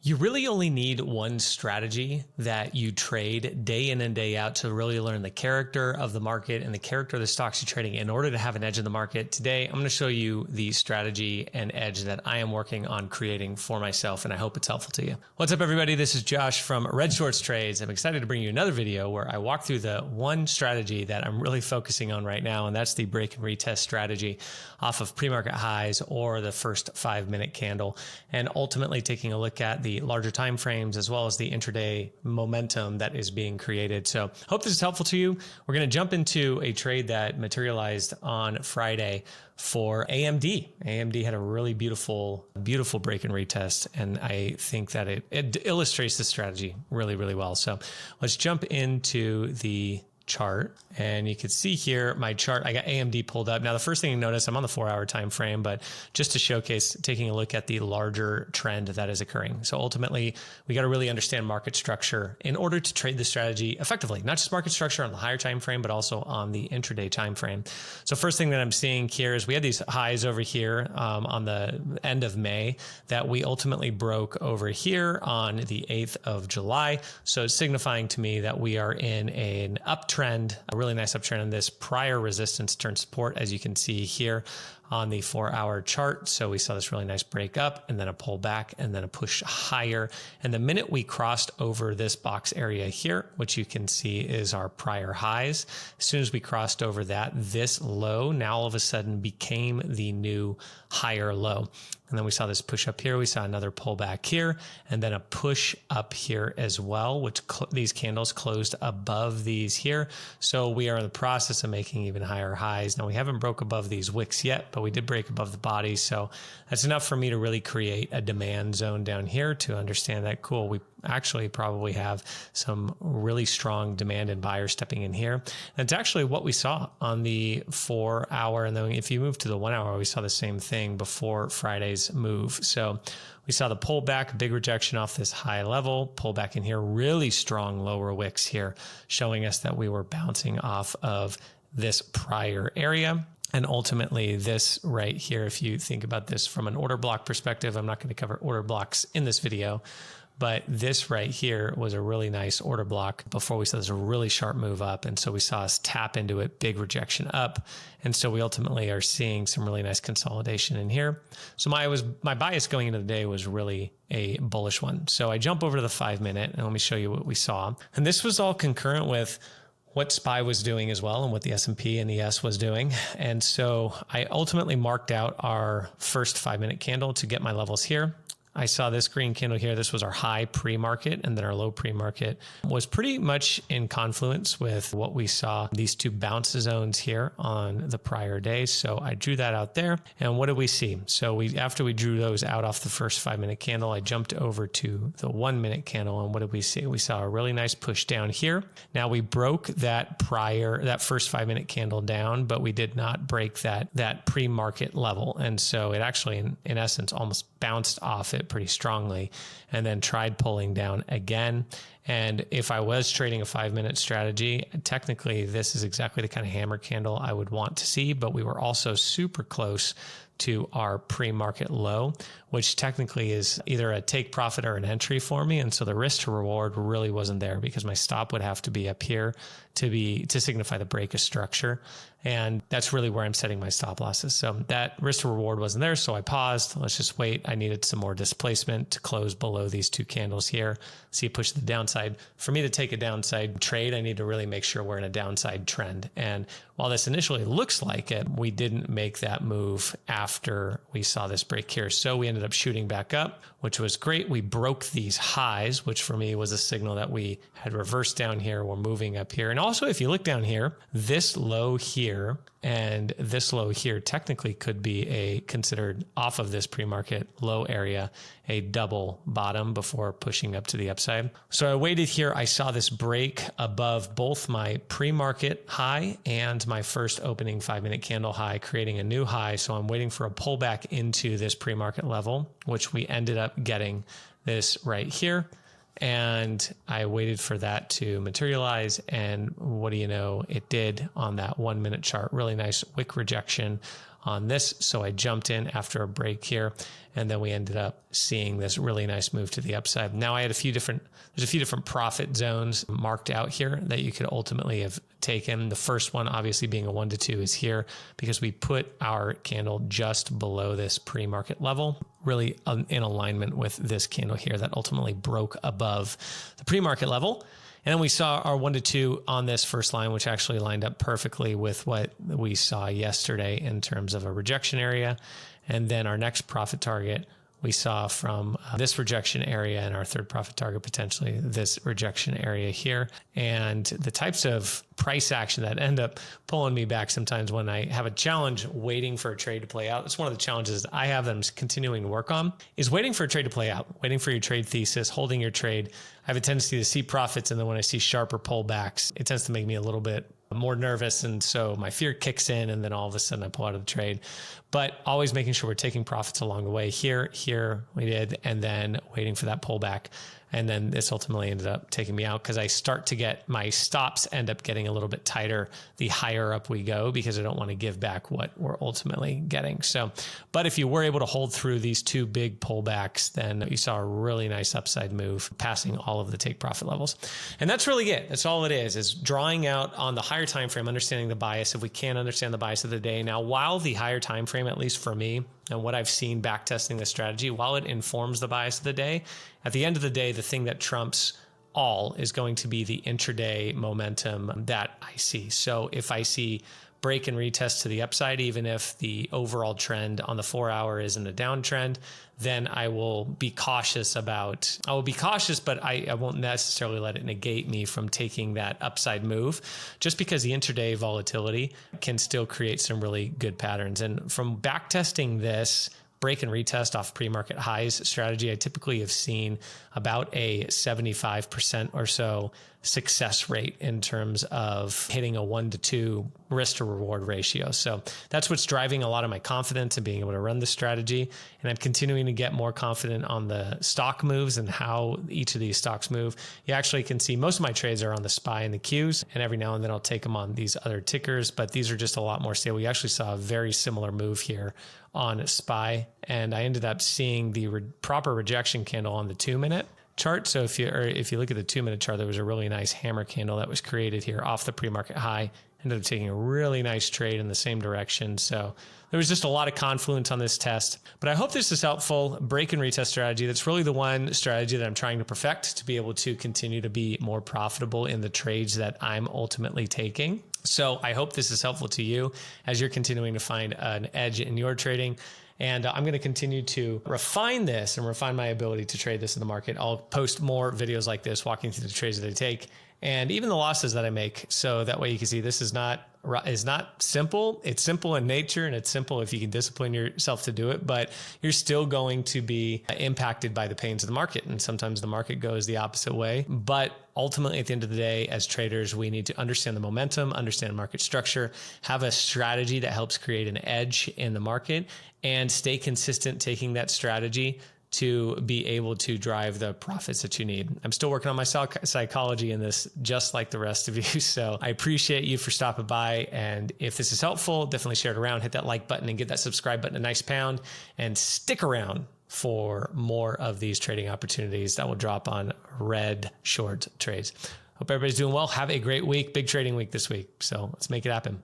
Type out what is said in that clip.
You really only need one strategy that you trade day in and day out to really learn the character of the market and the character of the stocks you're trading in order to have an edge in the market. Today, I'm going to show you the strategy and edge that I am working on creating for myself, and I hope it's helpful to you. What's up, everybody? This is Josh from Red Shorts Trades. I'm excited to bring you another video where I walk through the one strategy that I'm really focusing on right now, and that's the break and retest strategy off of pre-market highs or the first 5-minute candle, and ultimately taking a look at the larger time frames as well as the intraday momentum that is being created. So hope this is helpful to you. We're going to jump into a trade that materialized on Friday for AMD. AMD had a really beautiful break and retest, and I think that it illustrates the strategy really, really well. So let's jump into the chart, and you can see here my chart. I got AMD pulled up. Now, the first thing you notice, I'm on the 4-hour time frame, but just to showcase, taking a look at the larger trend that is occurring. So ultimately, we got to really understand market structure in order to trade the strategy effectively, not just market structure on the higher time frame, but also on the intraday time frame. So first thing that I'm seeing here is we had these highs over here on the end of May that we ultimately broke over here on the 8th of July. So it's signifying to me that we are in an uptrend, a really nice uptrend in this prior resistance turn support, as you can see here on the 4-hour chart. So we saw this really nice break up and then a pull back and then a push higher. And the minute we crossed over this box area here, which you can see is our prior highs, as soon as we crossed over that, this low now all of a sudden became the new higher low. And then we saw this push up here. We saw another pullback here, and then a push up here as well, which these candles closed above these here. So we are in the process of making even higher highs. Now, we haven't broke above these wicks yet, but we did break above the body. So that's enough for me to really create a demand zone down here to understand that, cool, we actually probably have some really strong demand and buyers stepping in here. And it's actually what we saw on the 4-hour. And then if you move to the 1-hour, we saw the same thing before Friday's move. So we saw the pullback, big rejection off this high level, pullback in here, really strong lower wicks here, showing us that we were bouncing off of this prior area. And ultimately this right here, if you think about this from an order block perspective, I'm not going to cover order blocks in this video, but this right here was a really nice order block before we saw this really sharp move up. And so we saw us tap into it, big rejection up. And so we ultimately are seeing some really nice consolidation in here. So my bias going into the day was really a bullish one. So I jump over to the 5-minute and let me show you what we saw. And this was all concurrent with what SPY was doing as well and what the S&P and ES was doing. And so I ultimately marked out our first 5-minute candle to get my levels here. I saw this green candle here. This was our high pre-market, and then our low pre-market was pretty much in confluence with what we saw, these two bounce zones here on the prior day. So I drew that out there. And what did we see? So after we drew those out off the first 5-minute candle, I jumped over to the 1-minute candle. And what did we see? We saw a really nice push down here. Now we broke that first 5-minute candle down, but we did not break that pre-market level. And so it actually, in essence, almost bounced off it pretty strongly and then tried pulling down again. And if I was trading a 5-minute strategy, technically this is exactly the kind of hammer candle I would want to see, but we were also super close to our pre-market low, which technically is either a take profit or an entry for me. And so the risk to reward really wasn't there because my stop would have to be up here to signify the break of structure. And that's really where I'm setting my stop losses. So that risk to reward wasn't there. So I paused. Let's just wait. I needed some more displacement to close below these two candles here. See it push to the downside. For me to take a downside trade, I need to really make sure we're in a downside trend. And while this initially looks like it, we didn't make that move after we saw this break here. So we ended up shooting back up, which was great. We broke these highs, which for me was a signal that we had reversed down here. We're moving up here. And also, if you look down here, this low here and this low here technically could be considered off of this pre-market low area, a double bottom before pushing up to the upside. So I waited here. I saw this break above both my pre-market high and my first opening 5-minute candle high, creating a new high. So I'm waiting for a pullback into this pre-market level, which we ended up getting this right here. And I waited for that to materialize. And what do you know? It did on that 1-minute chart. Really nice wick rejection on this. So I jumped in after a break here, and then we ended up seeing this really nice move to the upside. Now I had there's a few different profit zones marked out here that you could ultimately have taken. The first one obviously being a 1 to 2 is here because we put our candle just below this pre-market level, really in alignment with this candle here that ultimately broke above the pre-market level. And then we saw our 1 to 2 on this first line, which actually lined up perfectly with what we saw yesterday in terms of a rejection area. And then our next profit target we saw from this rejection area, and our third profit target potentially this rejection area here. And the types of price action that end up pulling me back sometimes when I have a challenge waiting for a trade to play out. It's one of the challenges I have that I'm continuing to work on, is waiting for a trade to play out, waiting for your trade thesis, holding your trade. I have a tendency to see profits, and then when I see sharper pullbacks, it tends to make me a little bit more nervous, and so my fear kicks in, and then all of a sudden I pull out of the trade. But always making sure we're taking profits along the way. Here we did, and then waiting for that pullback. And then this ultimately ended up taking me out because I start to get my stops end up getting a little bit tighter the higher up we go, because I don't want to give back what we're ultimately getting. So, but if you were able to hold through these two big pullbacks, then you saw a really nice upside move passing all of the take profit levels. And that's really it. That's all it is drawing out on the higher time frame, understanding the bias. If we can't understand the bias of the day. Now, while the higher time frame, at least for me, and what I've seen back testing this strategy, while it informs the bias of the day, at the end of the day, the thing that trumps all is going to be the intraday momentum that I see. So if I see break and retest to the upside, even if the overall trend on the 4 hour is in a downtrend, then I will be cautious, but I won't necessarily let it negate me from taking that upside move, just because the intraday volatility can still create some really good patterns. And from back testing this break and retest off pre-market highs strategy, I typically have seen about a 75% or so success rate in terms of hitting a 1 to 2 risk to reward ratio. So that's what's driving a lot of my confidence in being able to run this strategy. And I'm continuing to get more confident on the stock moves and how each of these stocks move. You actually can see most of my trades are on the SPY and the Qs, and every now and then I'll take them on these other tickers, but these are just a lot more stable. We actually saw a very similar move here on SPY, and I ended up seeing the proper rejection candle on the 2-minute chart. So if you look at the 2-minute chart, there was a really nice hammer candle that was created here off the pre-market high. Ended up taking a really nice trade in the same direction. So there was just a lot of confluence on this test. But I hope this is helpful. Break and retest strategy. That's really the one strategy that I'm trying to perfect to be able to continue to be more profitable in the trades that I'm ultimately taking. So I hope this is helpful to you as you're continuing to find an edge in your trading. And I'm going to continue to refine this and refine my ability to trade this in the market. I'll post more videos like this, walking through the trades that I take and even the losses that I make. So that way you can see this is not simple. It's simple in nature, and it's simple if you can discipline yourself to do it, but you're still going to be impacted by the pains of the market. And sometimes the market goes the opposite way. But ultimately, at the end of the day, as traders, we need to understand the momentum, understand market structure, have a strategy that helps create an edge in the market, and stay consistent taking that strategy to be able to drive the profits that you need. I'm still working on my psychology in this, just like the rest of you. So I appreciate you for stopping by. And if this is helpful, definitely share it around, hit that like button and get that subscribe button a nice pound, and stick around for more of these trading opportunities that will drop on red short trades. Hope everybody's doing well. Have a great week. Big trading week this week. So let's make it happen.